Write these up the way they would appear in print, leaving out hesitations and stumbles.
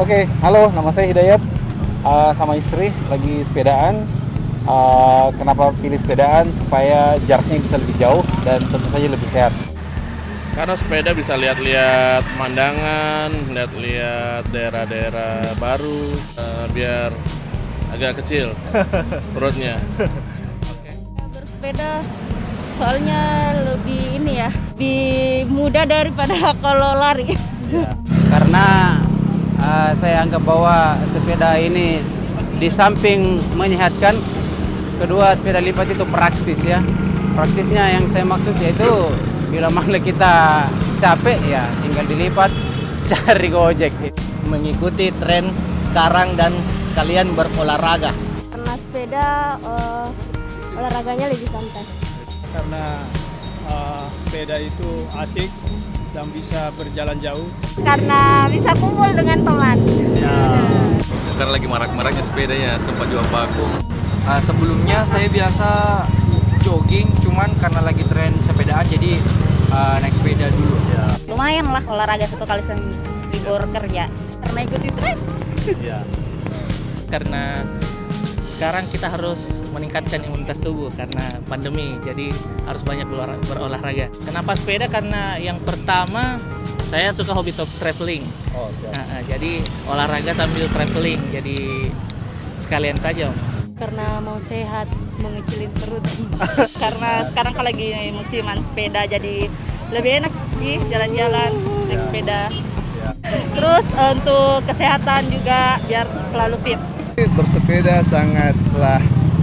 Oke, halo, nama saya Hidayat. Sama istri lagi sepedaan. Kenapa pilih sepedaan? Supaya jaraknya bisa lebih jauh dan tentu saja lebih sehat. Karena sepeda bisa lihat-lihat pemandangan, lihat-lihat daerah-daerah baru, biar agak kecil perutnya. Bersepeda soalnya lebih lebih mudah daripada kalau lari. Karena saya anggap bahwa sepeda ini di samping menyehatkan, kedua sepeda lipat itu praktis ya. Praktisnya yang saya maksud yaitu bila mana kita capek ya tinggal dilipat cari gojek. Mengikuti tren sekarang dan sekalian berolahraga. Karena sepeda olahraganya lebih santai. Karena sepeda itu asik dan bisa berjalan jauh. Karena bisa kumpul dengan teman. Sekarang lagi marak-maraknya sepedanya, sempat jual vakum. Sebelumnya saya biasa jogging, cuman karena lagi tren sepedaan jadi naik sepeda dulu. Lumayan lah olahraga 1 kali seminggu libur kerja. Karena ikuti tren. Karena sekarang kita harus meningkatkan imunitas tubuh karena pandemi, jadi harus banyak berolahraga. Kenapa sepeda? Karena yang pertama saya suka hobi traveling. Jadi olahraga sambil traveling, jadi sekalian saja. Karena mau sehat, mengecilin perut. Karena sekarang kan lagi musiman sepeda, jadi lebih enak jalan-jalan naik sepeda. Terus untuk kesehatan juga biar selalu fit. Bersepeda sangatlah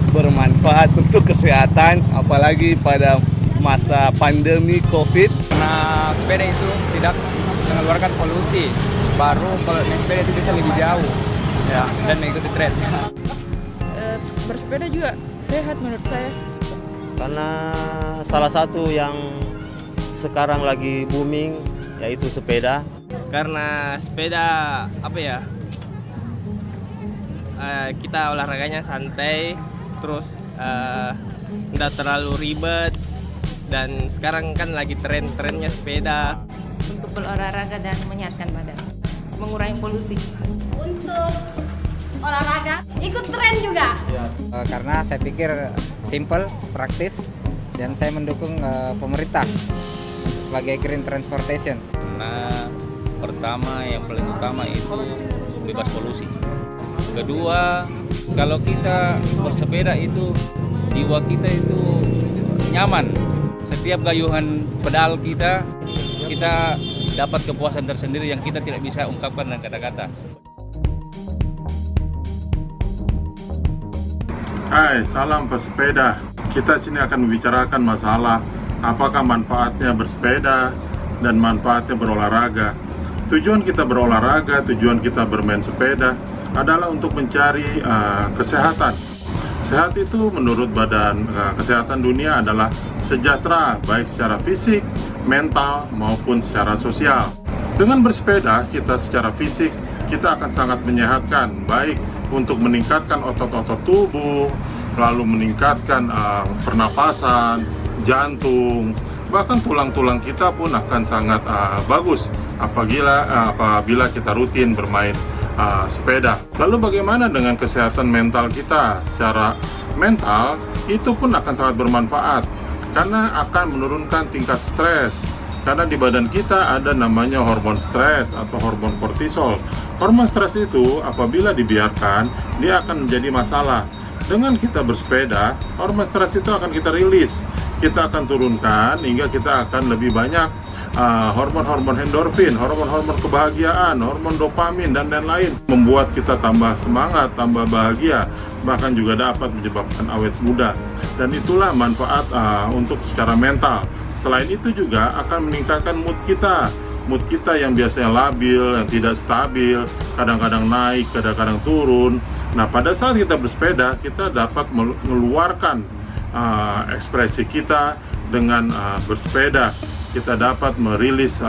bermanfaat untuk kesehatan, apalagi pada masa pandemi COVID. Nah, sepeda itu tidak mengeluarkan polusi. Baru kalau naik sepeda itu bisa lebih jauh ya, dan mengikuti tren. Bersepeda juga sehat menurut saya. Karena salah satu yang sekarang lagi booming yaitu sepeda. Karena sepeda kita olahraganya santai, terus nggak terlalu ribet, dan sekarang kan lagi tren-trennya sepeda. Untuk berolahraga dan menyehatkan badan, mengurangi polusi. Untuk olahraga ikut tren juga. Karena saya pikir simple, praktis, dan saya mendukung pemerintah sebagai green transportation. Karena pertama, yang paling utama itu bebas polusi. Kedua, kalau kita bersepeda itu jiwa kita itu nyaman. Setiap gayuhan pedal kita dapat kepuasan tersendiri yang kita tidak bisa ungkapkan dengan kata-kata. Hai, salam pesepeda. Kita sini akan membicarakan masalah apakah manfaatnya bersepeda dan manfaatnya berolahraga. Tujuan kita berolahraga, tujuan kita bermain sepeda adalah untuk mencari kesehatan. Sehat itu menurut Badan Kesehatan Dunia adalah sejahtera, baik secara fisik, mental, maupun secara sosial. Dengan bersepeda, kita secara fisik, kita akan sangat menyehatkan, baik untuk meningkatkan otot-otot tubuh, lalu meningkatkan pernapasan, jantung, bahkan tulang-tulang kita pun akan sangat bagus apabila kita rutin bermain sepeda. Lalu bagaimana dengan kesehatan mental kita? Secara mental itu pun akan sangat bermanfaat karena akan menurunkan tingkat stres. Karena di badan kita ada namanya hormon stres atau hormon kortisol. Hormon stres itu apabila dibiarkan, dia akan menjadi masalah. Dengan kita bersepeda, hormon stres itu akan kita rilis. Kita akan turunkan hingga kita akan lebih banyak hormon-hormon endorfin, hormon-hormon kebahagiaan, hormon dopamin, dan lain-lain. Membuat kita tambah semangat, tambah bahagia, bahkan juga dapat menyebabkan awet muda. Dan itulah manfaat untuk secara mental. Selain itu juga akan meningkatkan mood kita yang biasanya labil, yang tidak stabil, kadang-kadang naik, kadang-kadang turun. Nah, pada saat kita bersepeda, kita dapat mengeluarkan ekspresi kita dengan bersepeda. Kita dapat merilis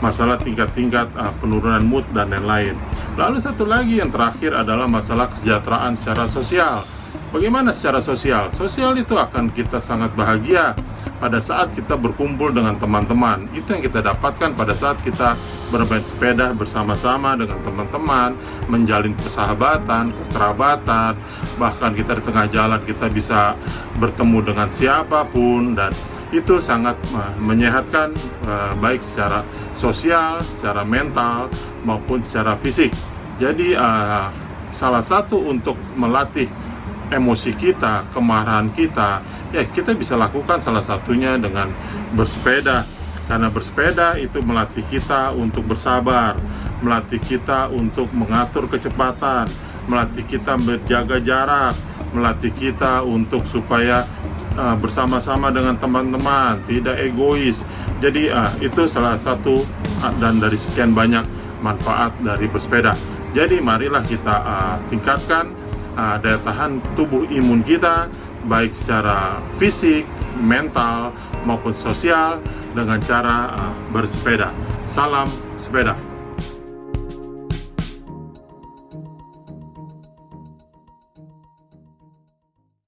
masalah tingkat-tingkat penurunan mood dan lain-lain. Lalu satu lagi yang terakhir adalah masalah kesejahteraan secara sosial. Bagaimana secara sosial? Sosial itu akan kita sangat bahagia pada saat kita berkumpul dengan teman-teman. Itu yang kita dapatkan pada saat kita bermain sepeda bersama-sama dengan teman-teman, menjalin persahabatan, kekerabatan, bahkan kita di tengah jalan kita bisa bertemu dengan siapapun, dan itu sangat menyehatkan baik secara sosial, secara mental maupun secara fisik. Jadi salah satu untuk melatih emosi kita, kemarahan kita, ya kita bisa lakukan salah satunya dengan bersepeda. Karena bersepeda itu melatih kita untuk bersabar, melatih kita untuk mengatur kecepatan, melatih kita menjaga jarak, melatih kita untuk supaya bersama-sama dengan teman-teman, tidak egois. Jadi itu salah satu dan dari sekian banyak manfaat dari bersepeda. Jadi marilah kita tingkatkan daya tahan tubuh imun kita, baik secara fisik, mental, maupun sosial dengan cara bersepeda. Salam sepeda.